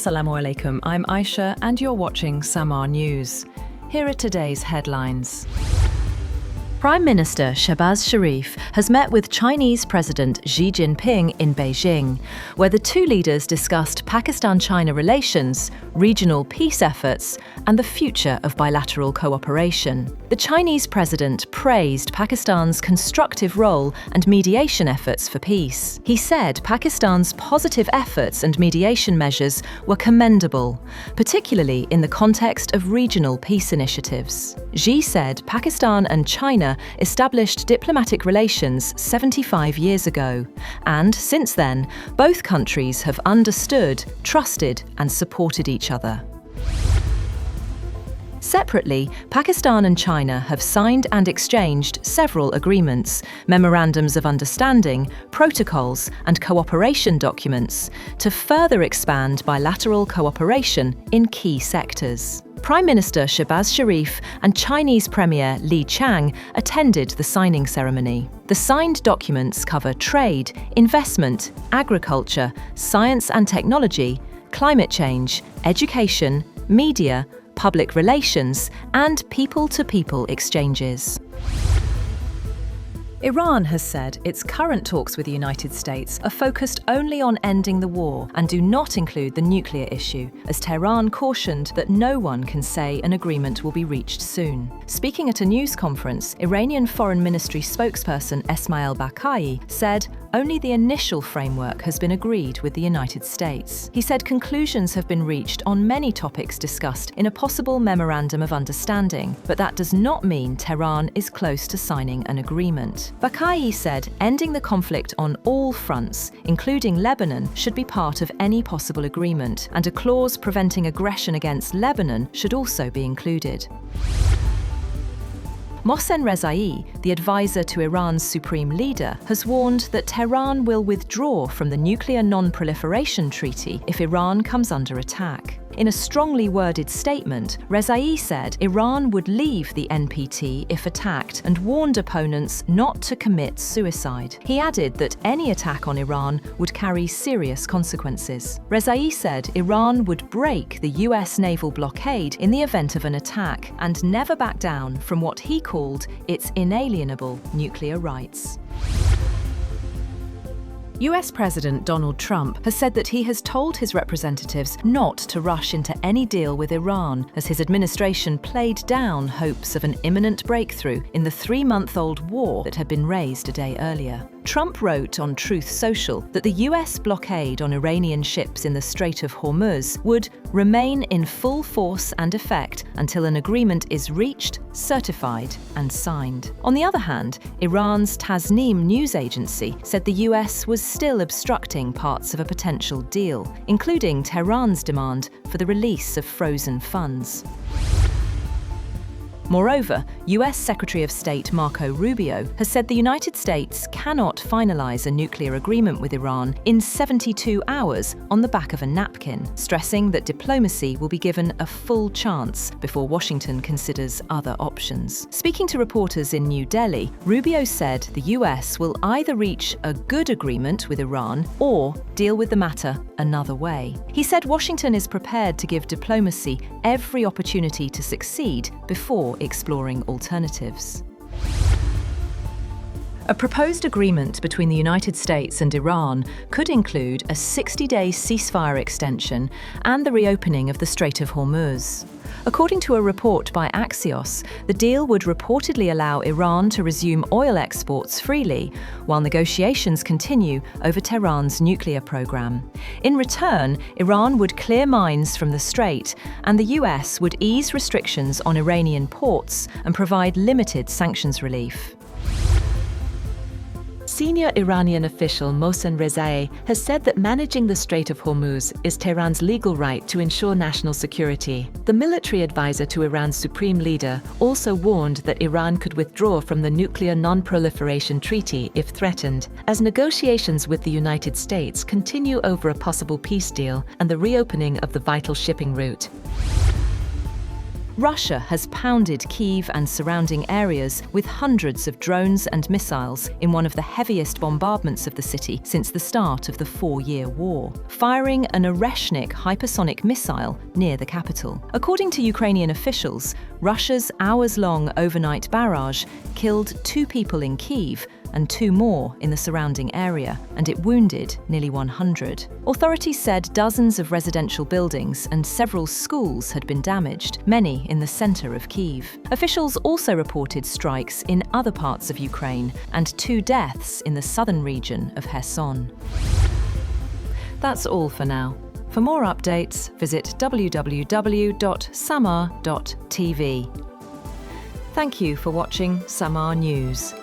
Assalamu alaikum, I'm Aisha and you're watching SAMAA News. Here are today's headlines. Prime Minister Shehbaz Sharif has met with Chinese President Xi Jinping in Beijing, where the two leaders discussed Pakistan-China relations, regional peace efforts, and the future of bilateral cooperation. The Chinese president praised Pakistan's constructive role and mediation efforts for peace. He said Pakistan's positive efforts and mediation measures were commendable, particularly in the context of regional peace initiatives. Xi said Pakistan and China established diplomatic relations 75 years ago, and since then, both countries have understood, trusted, and supported each other. Separately, Pakistan and China have signed and exchanged several agreements, memorandums of understanding, protocols, and cooperation documents to further expand bilateral cooperation in key sectors. Prime Minister Shehbaz Sharif and Chinese Premier Li Qiang attended the signing ceremony. The signed documents cover trade, investment, agriculture, science and technology, climate change, education, media, public relations, and people-to-people exchanges. Iran has said its current talks with the United States are focused only on ending the war and do not include the nuclear issue, as Tehran cautioned that no one can say an agreement will be reached soon. Speaking at a news conference, Iranian Foreign Ministry spokesperson Esmail Baqaei said only the initial framework has been agreed with the United States. He said conclusions have been reached on many topics discussed in a possible memorandum of understanding, but that does not mean Tehran is close to signing an agreement. Baqaei said ending the conflict on all fronts, including Lebanon, should be part of any possible agreement, and a clause preventing aggression against Lebanon should also be included. Mohsen Rezaei, the advisor to Iran's supreme leader, has warned that Tehran will withdraw from the Nuclear Non-Proliferation Treaty if Iran comes under attack. In a strongly worded statement, Rezaei said Iran would leave the NPT if attacked and warned opponents not to commit suicide. He added that any attack on Iran would carry serious consequences. Rezaei said Iran would break the US naval blockade in the event of an attack and never back down from what he called its inalienable nuclear rights. US President Donald Trump has said that he has told his representatives not to rush into any deal with Iran, as his administration played down hopes of an imminent breakthrough in the 3-month-old war that had been raised a day earlier. Trump wrote on Truth Social that the US blockade on Iranian ships in the Strait of Hormuz would remain in full force and effect until an agreement is reached, certified, and signed. On the other hand, Iran's Tasnim news agency said the US was still obstructing parts of a potential deal, including Tehran's demand for the release of frozen funds. Moreover, US Secretary of State Marco Rubio has said the United States cannot finalize a nuclear agreement with Iran in 72 hours on the back of a napkin, stressing that diplomacy will be given a full chance before Washington considers other options. Speaking to reporters in New Delhi, Rubio said the US will either reach a good agreement with Iran or deal with the matter another way. He said Washington is prepared to give diplomacy every opportunity to succeed before exploring alternatives. A proposed agreement between the United States and Iran could include a 60-day ceasefire extension and the reopening of the Strait of Hormuz. According to a report by Axios, the deal would reportedly allow Iran to resume oil exports freely, while negotiations continue over Tehran's nuclear program. In return, Iran would clear mines from the strait, and the US would ease restrictions on Iranian ports and provide limited sanctions relief. Senior Iranian official Mohsen Rezaei has said that managing the Strait of Hormuz is Tehran's legal right to ensure national security. The military advisor to Iran's supreme leader also warned that Iran could withdraw from the Nuclear Non-Proliferation Treaty if threatened, as negotiations with the United States continue over a possible peace deal and the reopening of the vital shipping route. Russia has pounded Kyiv and surrounding areas with hundreds of drones and missiles in one of the heaviest bombardments of the city since the start of the 4-year war, firing an Oreshnik hypersonic missile near the capital. According to Ukrainian officials, Russia's hours-long overnight barrage killed 2 people in Kyiv and 2 more in the surrounding area, and it wounded nearly 100. Authorities said dozens of residential buildings and several schools had been damaged, many in the center of Kyiv. Officials also reported strikes in other parts of Ukraine and 2 deaths in the southern region of Kherson. That's all for now. For more updates, visit www.samaa.tv. Thank you for watching SAMAA News.